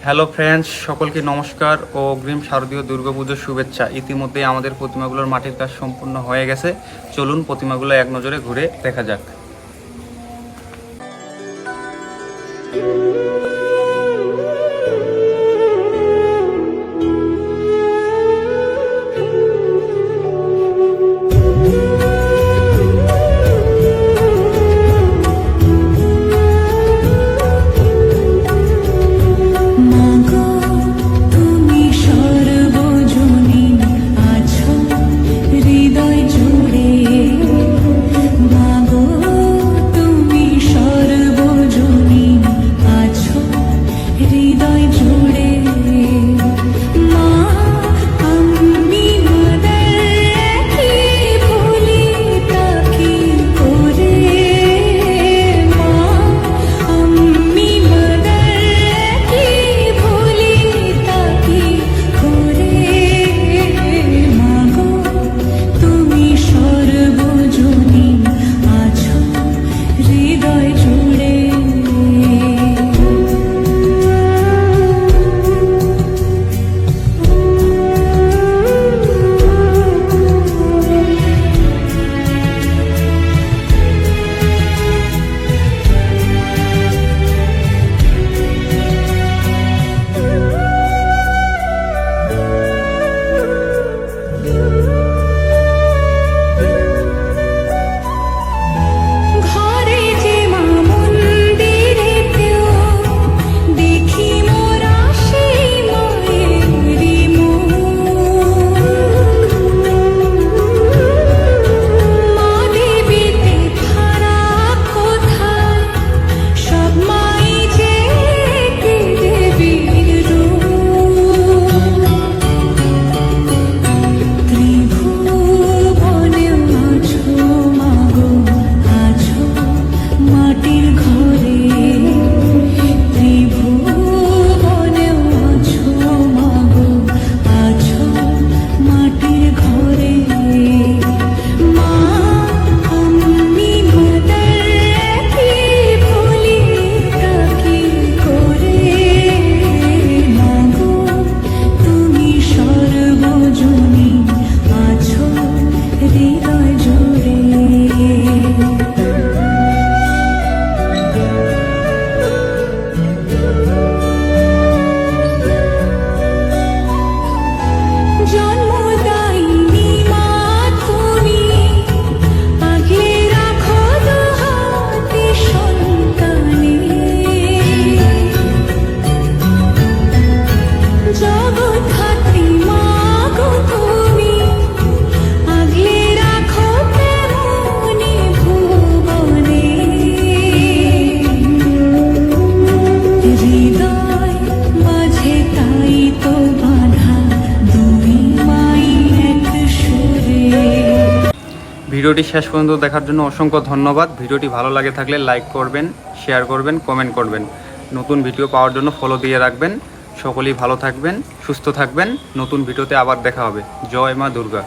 Hello friends, সকলকে নমস্কার ও অগ্রিম শারদীয় দুর্গাপুজোর শুভেচ্ছা। ইতিমধ্যে আমাদের প্রতিমাগুলোর মাটির কাজ সম্পূর্ণ হয়ে গেছে। চলুন প্রতিমাগুলো এক নজরে ঘুরে দেখা যাক। ভিডিওটি শেষ পর্যন্ত দেখার জন্য অসংখ্য ধন্যবাদ। ভিডিওটি ভালো লাগে থাকলে লাইক করবেন, শেয়ার করবেন, কমেন্ট করবেন। নতুন ভিডিও পাওয়ার জন্য ফলো দিয়ে রাখবেন। সকলেই ভালো থাকবেন, সুস্থ থাকবেন। নতুন ভিডিওতে আবার দেখা হবে। জয় মা দুর্গা।